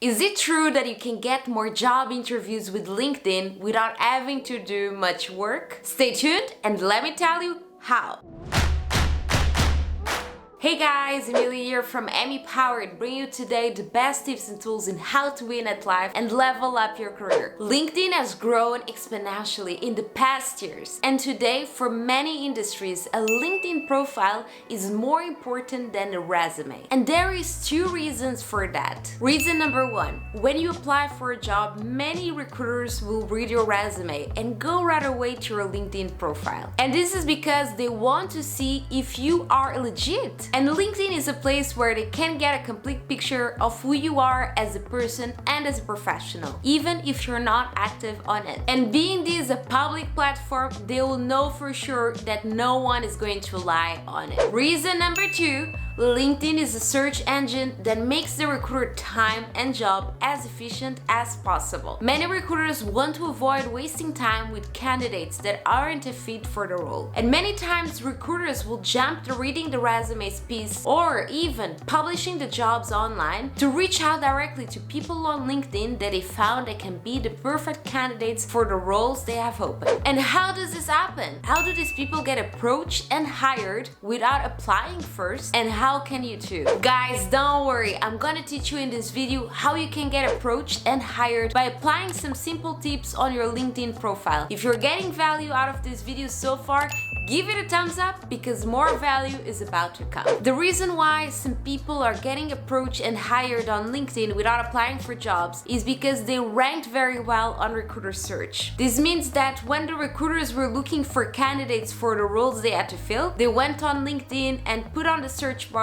Is it true that you can get more job interviews with LinkedIn without having to do much work? Stay tuned and let me tell you how. Hey guys, Emilia here from emipowered, bringing you today the best tips and tools in how to win at life and level up your career. LinkedIn has grown exponentially in the past years, and today for many industries, a LinkedIn profile is more important than a resume. And there is two reasons for that. Reason number one, when you apply for a job, many recruiters will read your resume and go right away to your LinkedIn profile. And this is because they want to see if you are legit. And LinkedIn is a place where they can get a complete picture of who you are as a person and as a professional, even if you're not active on it. And being this a public platform, they will know for sure that no one is going to lie on it. Reason number two, LinkedIn is a search engine that makes the recruiter time and job as efficient as possible. Many recruiters want to avoid wasting time with candidates that aren't a fit for the role. And many times recruiters will jump to reading the resumes piece or even publishing the jobs online to reach out directly to people on LinkedIn that they found that can be the perfect candidates for the roles they have open. And how does this happen? How do these people get approached and hired without applying first? And how can you too? Guys, don't worry, I'm gonna teach you in this video how you can get approached and hired by applying some simple tips on your LinkedIn profile. If you're getting value out of this video so far, give it a thumbs up because more value is about to come. The reason why some people are getting approached and hired on LinkedIn without applying for jobs is because they ranked very well on recruiter search. This means that when the recruiters were looking for candidates for the roles they had to fill, they went on LinkedIn and put on the search bar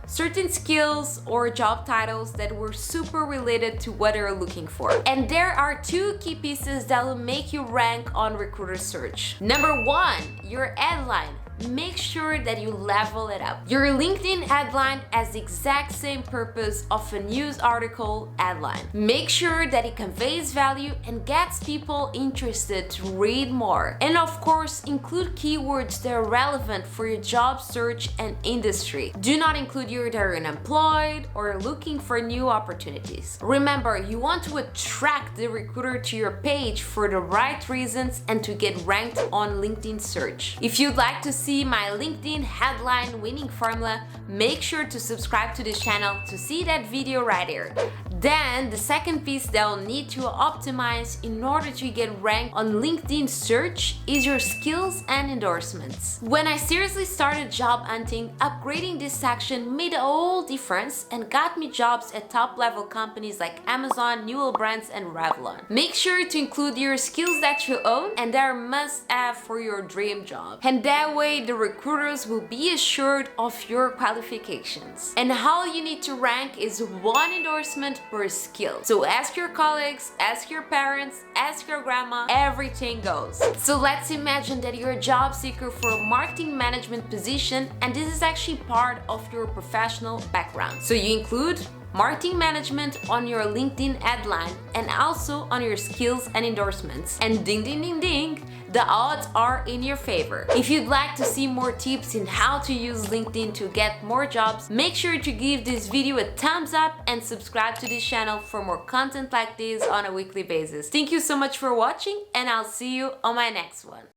certain skills or job titles that were super related to what they're looking for. And there are two key pieces that will make you rank on recruiter search. Number one, your headline. Make sure that you level it up. Your LinkedIn headline has the exact same purpose of a news article headline. Make sure that it conveys value and gets people interested to read more. And of course, include keywords that are relevant for your job search and industry. Do not include you're unemployed or looking for new opportunities. Remember, you want to attract the recruiter to your page for the right reasons and to get ranked on LinkedIn search. If you'd like to see my LinkedIn headline winning formula, make sure to subscribe to this channel to see that video right here. Then the second piece that you'll need to optimize in order to get ranked on LinkedIn search is your skills and endorsements. When I seriously started job hunting, upgrading this section made a whole difference and got me jobs at top level companies like Amazon, Newell Brands and Revlon. Make sure to include your skills that you own and that are must have for your dream job. And that way the recruiters will be assured of your qualifications. And how you need to rank is one endorsement per skill. So ask your colleagues, ask your parents, ask your grandma, everything goes. So let's imagine that you're a job seeker for a marketing management position and this is actually part of your professional background. So you include marketing management on your LinkedIn headline and also on your skills and endorsements. And ding ding ding ding, the odds are in your favor. If you'd like to see more tips in how to use LinkedIn to get more jobs, make sure to give this video a thumbs up and subscribe to this channel for more content like this on a weekly basis. Thank you so much for watching and I'll see you on my next one.